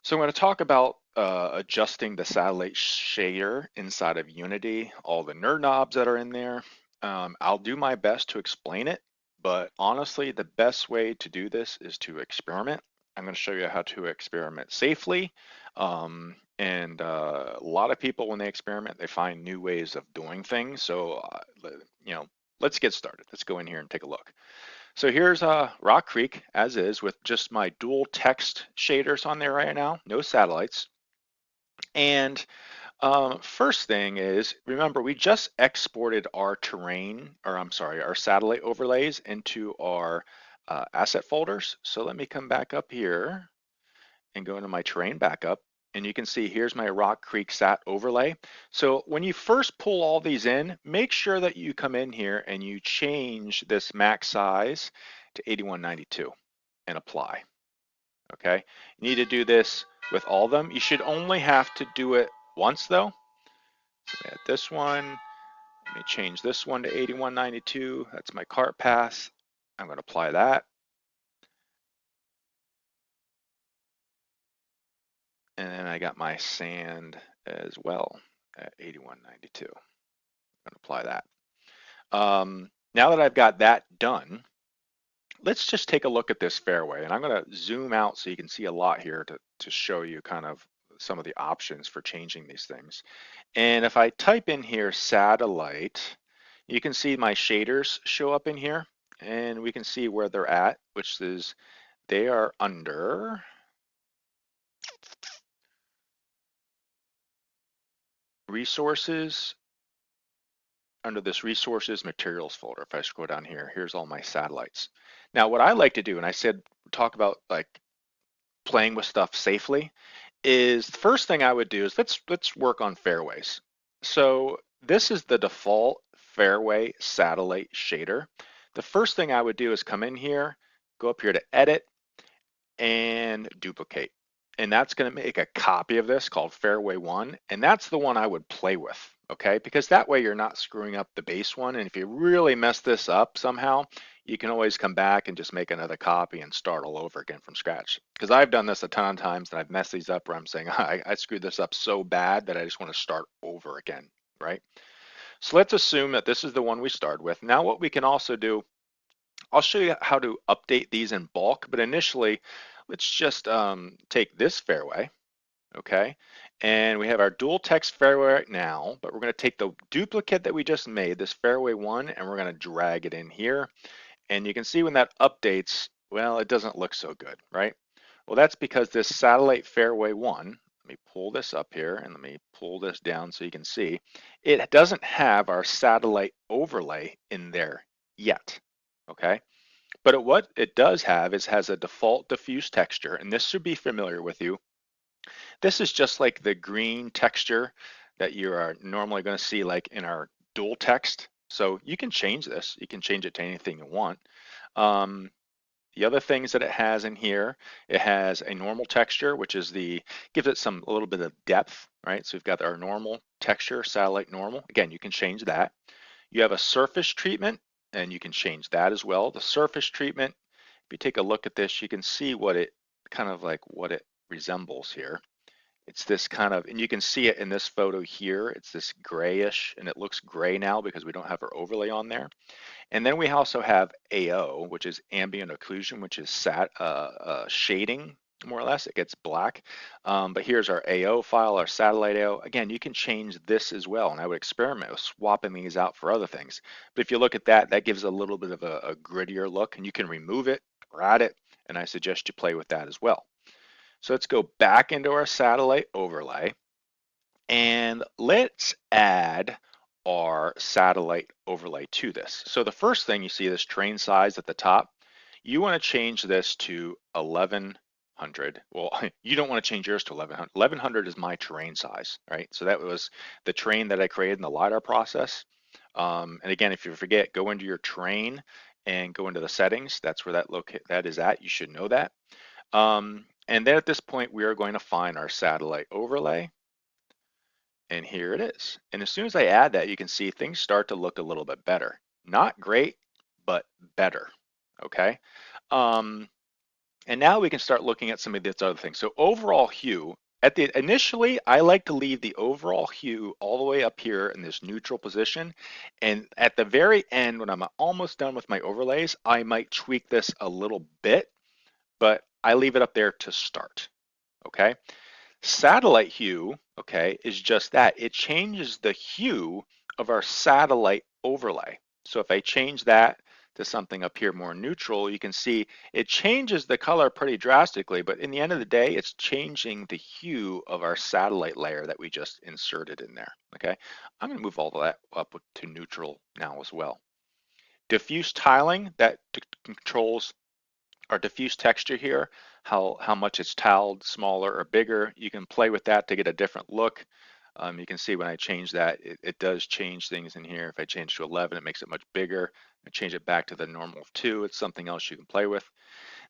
So I'm going to talk about adjusting the satellite shader inside of Unity, all the nerd knobs that are in there. I'll do my best to explain it, but honestly, the best way to do this is to experiment. I'm going to show you how to experiment safely. A lot of people, when they experiment, they find new ways of doing things. So, let's get started. Let's go in here and take a look. So here's Rock Creek as is with just my dual text shaders on there right now, no satellites. And first thing is, remember we just exported our terrain, or I'm sorry, our satellite overlays into our asset folders. So let me come back up here and go into my terrain backup. And you can see here's my Rock Creek sat overlay. So when you first pull all these in, make sure that you come in here and you change this max size to 8192 and apply. Okay, you need to do this with all of them. You should only have to do it once though. So add this one. Let me change this one to 8192. That's my cart path. I'm going to apply that. And then I got my sand as well at 8192. I'm going to apply that. Now that I've got that done, let's just take a look at this fairway. And I'm going to zoom out so you can see a lot here to show you kind of some of the options for changing these things. And if I type in here satellite, you can see my shaders show up in here and we can see where they're at, which is they are under resources, under this resources materials folder. If I scroll down here, here's all my satellites. Now what I like to do, and I said talk about like playing with stuff safely, is the first thing I would do is let's work on fairways. So this is the default fairway satellite shader. The first thing I would do is come in here, go up here to edit and duplicate. And that's going to make a copy of this called fairway 1. And that's the one I would play with, okay? Because that way you're not screwing up the base one. And if you really mess this up somehow, you can always come back and just make another copy and start all over again from scratch. Because I've done this a ton of times and I've messed these up where I'm saying, I screwed this up so bad that I just want to start over again, right? So let's assume that this is the one we start with. Now what we can also do, I'll show you how to update these in bulk, but initially, let's just take this fairway, okay? And we have our dual text fairway right now, but we're gonna take the duplicate that we just made, this fairway 1, and we're gonna drag it in here. And you can see when that updates, well, it doesn't look so good, right? Well, that's because this satellite fairway 1, let me pull this up here and let me pull this down so you can see, it doesn't have our satellite overlay in there yet, okay? But what it does have is has a default diffuse texture, and this should be familiar with you. This is just like the green texture that you are normally going to see like in our dual text. So you can change this. You can change it to anything you want. Um, the other things that it has in here, it has a normal texture, which is gives it a little bit of depth, right? So we've got our normal texture, satellite normal. Again, you can change that. You have a surface treatment, and you can change that as well. The surface treatment, if you take a look at this, you can see what it resembles here. It's this kind of, and you can see it in this photo here, it's this grayish, and it looks gray now because we don't have our overlay on there. And then we also have AO, which is ambient occlusion, which is shading, more or less. It gets black. But here's our AO file, our satellite AO. Again, you can change this as well, and I would experiment with swapping these out for other things. But if you look at that, that gives a little bit of a grittier look, and you can remove it or add it, and I suggest you play with that as well. So let's go back into our satellite overlay, and let's add our satellite overlay to this. So the first thing you see this train size at the top, you want to change this to 1100. Well, you don't want to change yours to 1100. 1100 is my terrain size, right? So that was the terrain that I created in the LiDAR process. And again, if you forget, go into your terrain and go into the settings. That's where that is at. You should know that. And then at this point, we are going to find our satellite overlay. And here it is. And as soon as I add that, you can see things start to look a little bit better. Not great, but better, okay? And now we can start looking at some of these other things. So overall hue, initially, I like to leave the overall hue all the way up here in this neutral position. And at the very end, when I'm almost done with my overlays, I might tweak this a little bit, but I leave it up there to start, okay? Satellite hue, okay, is just that. It changes the hue of our satellite overlay. So if I change that to something up here more neutral, you can see it changes the color pretty drastically, but in the end of the day, it's changing the hue of our satellite layer that we just inserted in there, okay? I'm gonna move all of that up to neutral now as well. Diffuse tiling, that controls our diffuse texture here, how much it's tiled, smaller or bigger. You can play with that to get a different look. You can see when I change that, it does change things in here. If I change to 11, it makes it much bigger. I change it back to the normal of 2, it's something else you can play with.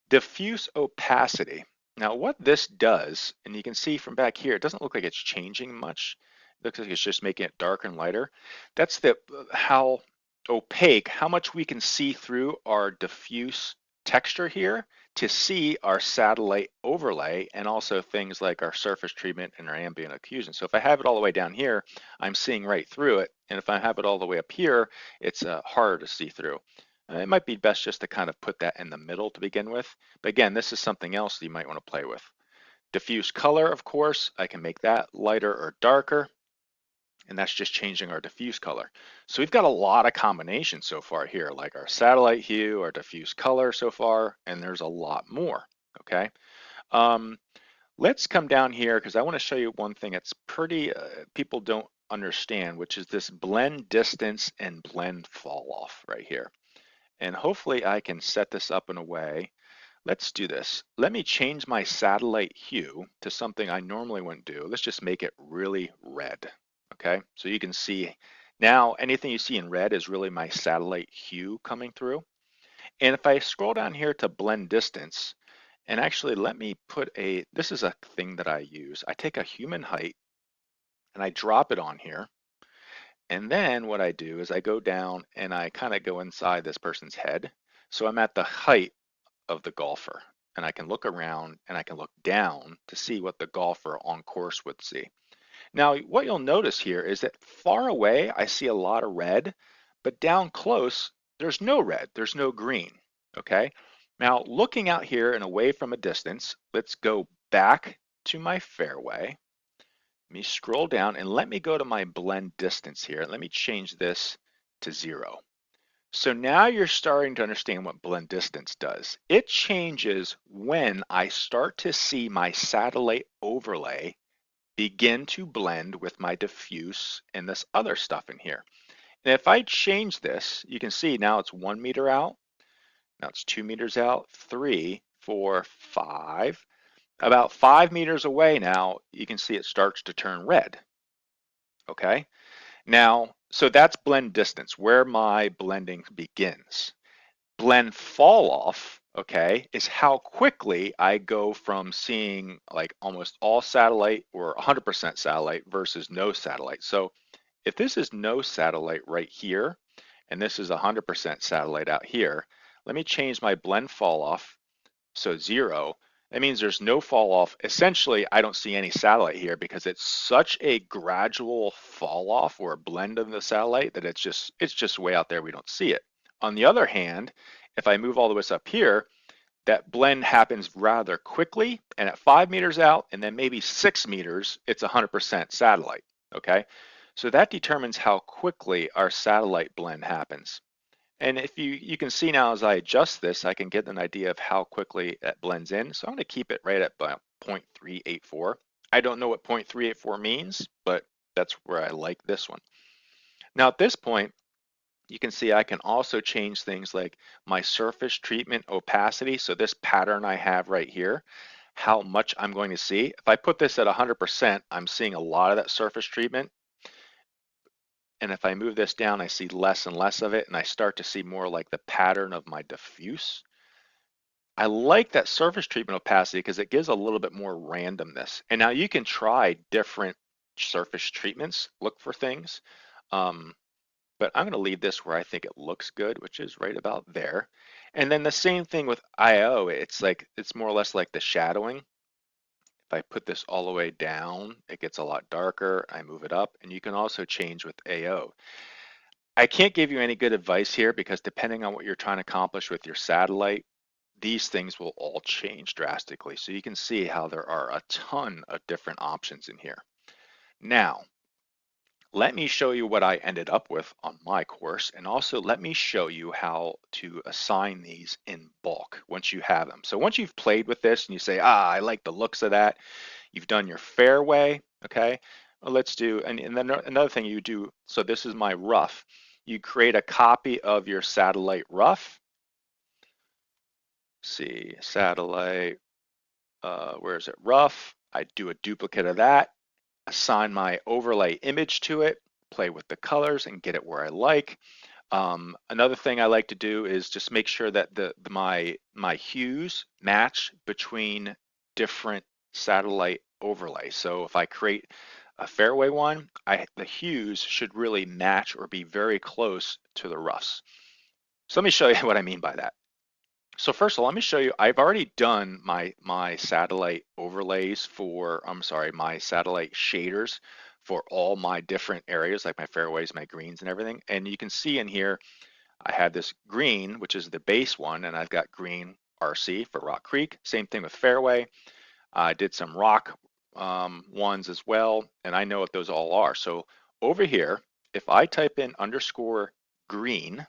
Diffuse opacity. Now what this does, and you can see from back here, it doesn't look like it's changing much. It looks like it's just making it darker and lighter. That's how opaque, how much we can see through our diffuse texture here to see our satellite overlay and also things like our surface treatment and our ambient occlusion. So if I have it all the way down here, I'm seeing right through it. And if I have it all the way up here, it's harder to see through. It might be best just to kind of put that in the middle to begin with. But again, this is something else that you might want to play with. Diffuse color, of course, I can make that lighter or darker, and that's just changing our diffuse color. So we've got a lot of combinations so far here, like our satellite hue, our diffuse color so far, and there's a lot more, okay? Um, let's come down here because I want to show you one thing that's pretty, people don't understand, which is this blend distance and blend fall off right here. And hopefully I can set this up in a way. Let's do this. Let me change my satellite hue to something I normally wouldn't do. Let's just make it really red. Okay, so you can see now anything you see in red is really my satellite hue coming through. And if I scroll down here to blend distance, and actually let me put this is a thing that I use. I take a human height and I drop it on here. And then what I do is I go down and I kind of go inside this person's head. So I'm at the height of the golfer and I can look around and I can look down to see what the golfer on course would see. Now, what you'll notice here is that far away, I see a lot of red, but down close, there's no red, there's no green, okay? Now, looking out here and away from a distance, let's go back to my fairway. Let me scroll down and let me go to my blend distance here. Let me change this to 0. So now you're starting to understand what blend distance does. It changes when I start to see my satellite overlay begin to blend with my diffuse and this other stuff in here. And if I change this, you can see now it's 1 meter out, now it's 2 meters out, 3, 4, 5. About 5 meters away now, you can see it starts to turn red, okay? Now, so that's blend distance, where my blending begins. Blend fall off, okay, is how quickly I go from seeing like almost all satellite or 100% satellite versus no satellite. So if this is no satellite right here, and this is 100% satellite out here, let me change my blend fall off, so 0. That means there's no fall off. Essentially, I don't see any satellite here because it's such a gradual fall off or a blend of the satellite that it's just way out there. We don't see it. On the other hand, if I move all the way up here, that blend happens rather quickly, and at 5 meters out, and then maybe 6 meters, it's 100% satellite, okay? So that determines how quickly our satellite blend happens. And if you can see now as I adjust this, I can get an idea of how quickly it blends in. So I'm going to keep it right at about 0.384. I don't know what 0.384 means, but that's where I like this one. Now at this point, you can see I can also change things like my surface treatment opacity. So this pattern I have right here, how much I'm going to see. If I put this at 100%, I'm seeing a lot of that surface treatment. And if I move this down, I see less and less of it, and I start to see more like the pattern of my diffuse. I like that surface treatment opacity because it gives a little bit more randomness. And now you can try different surface treatments, look for things. But I'm going to leave this where I think it looks good, which is right about there. And then the same thing with IO, it's more or less like the shadowing. If I put this all the way down, it gets a lot darker. I move it up, and you can also change with AO. I can't give you any good advice here because depending on what you're trying to accomplish with your satellite, these things will all change drastically. So you can see how there are a ton of different options in here. Now, let me show you what I ended up with on my course, and also let me show you how to assign these in bulk once you have them. So once you've played with this and you say, I like the looks of that, you've done your fairway, okay? Well, let's do, and then another thing you do, so this is my rough. You create a copy of your satellite rough. See, satellite, where is it? Rough. I do a duplicate of that, assign my overlay image to it, play with the colors and get it where I like. Another thing I like to do is just make sure that my hues match between different satellite overlays. So if I create a fairway one, the hues should really match or be very close to the roughs. So let me show you what I mean by that. So first of all, let me show you, I've already done my satellite overlays for, I'm sorry, my satellite shaders for all my different areas, like my fairways, my greens and everything. And you can see in here, I had this green, which is the base one, and I've got green RC for Rock Creek. Same thing with fairway. I did some rock ones as well, and I know what those all are. So over here, if I type in underscore green,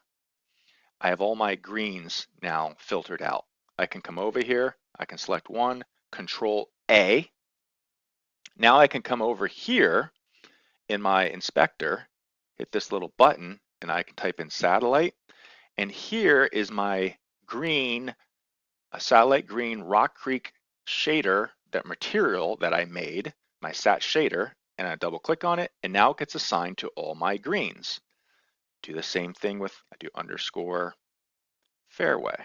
I have all my greens now filtered out. I can come over here, I can select one, Control A. Now I can come over here in my inspector, hit this little button, and I can type in satellite. And here is my green, a satellite green Rock Creek shader, that material that I made, my sat shader, and I double click on it, and now it gets assigned to all my greens. Do the same thing with, I do underscore fairway.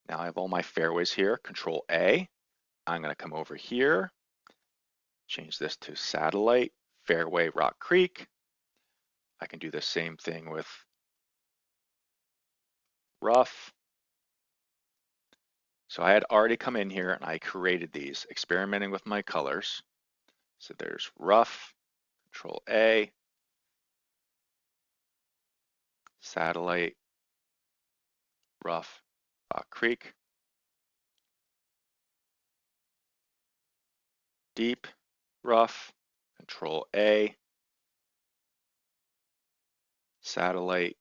Now I have all my fairways here, Control A. I'm going to come over here, change this to satellite, fairway, Rock Creek. I can do the same thing with rough. So I had already come in here and I created these, experimenting with my colors. So there's rough, Control A, satellite, rough, Rock Creek, deep, rough, Control A, satellite,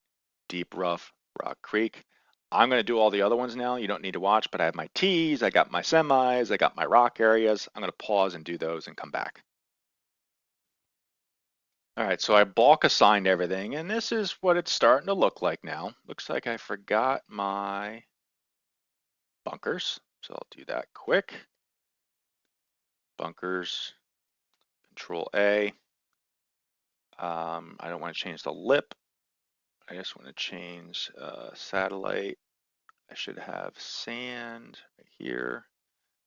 deep, rough, Rock Creek. I'm going to do all the other ones now. You don't need to watch, but I have my tees, I got my semis, I got my rock areas. I'm going to pause and do those and come back. All right, so I bulk assigned everything, and this is what it's starting to look like now. Looks like I forgot my bunkers, so I'll do that quick. Bunkers, Control A. I don't want to change the lip. I just want to change satellite. I should have sand right here.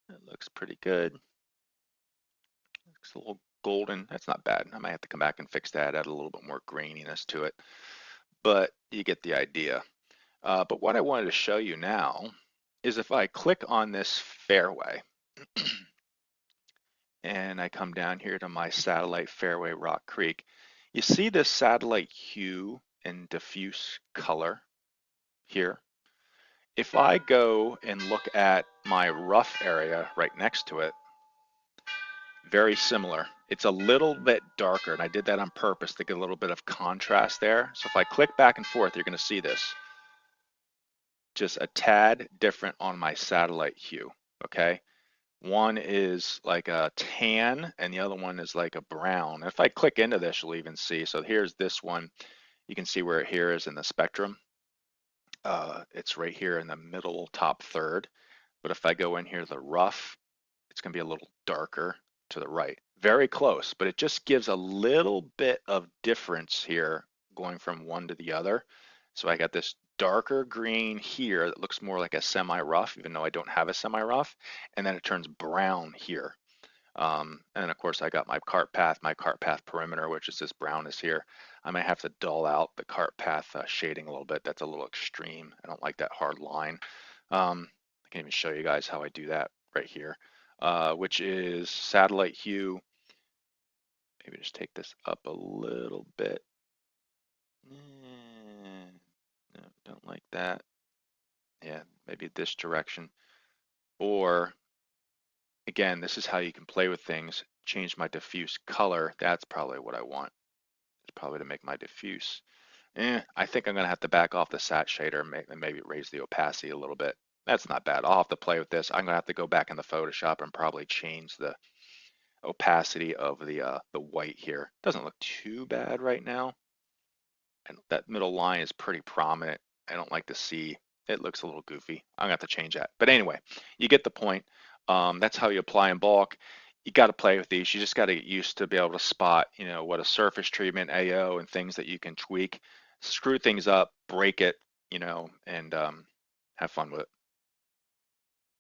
It looks pretty good. Looks a little golden. That's not bad. I might have to come back and fix that, add a little bit more graininess to it. But you get the idea. But what I wanted to show you now is if I click on this fairway and I come down here to my satellite fairway Rock Creek, you see this satellite hue and diffuse color here. If I go and look at my rough area right next to it, very similar. It's a little bit darker, and I did that on purpose to get a little bit of contrast there. So if I click back and forth, you're going to see this. Just a tad different on my satellite hue, okay? One is like a tan, and the other one is like a brown. If I click into this, you'll even see. So here's this one. You can see where it here is in the spectrum. It's right here in the middle top third. But if I go in here, the rough, it's going to be a little darker to the right. Very close, but it just gives a little bit of difference here going from one to the other. So I got this darker green here that looks more like a semi-rough, even though I don't have a semi-rough, and then it turns brown here. And of course I got my cart path perimeter, which is this brownness here. I might have to dull out the cart path shading a little bit. That's a little extreme. I don't like that hard line. I can even show you guys how I do that right here, which is satellite hue. Maybe just take this up a little bit. No, don't like that. Yeah, maybe this direction. Or again, this is how you can play with things. Change my diffuse color. That's probably what I want. It's probably to make my diffuse. I think I'm gonna have to back off the sat shader and maybe raise the opacity a little bit. That's not bad. I'll have to play with this. I'm gonna have to go back in the Photoshop and probably change the opacity of the white here. Doesn't look too bad right now. And that middle line is pretty prominent. I don't like to see, it looks a little goofy. I'm gonna have to change that. But anyway, you get the point. That's how you apply in bulk. You got to play with these. You just got to get used to be able to spot, what a surface treatment, AO, and things that you can tweak, screw things up, break it, and have fun with it.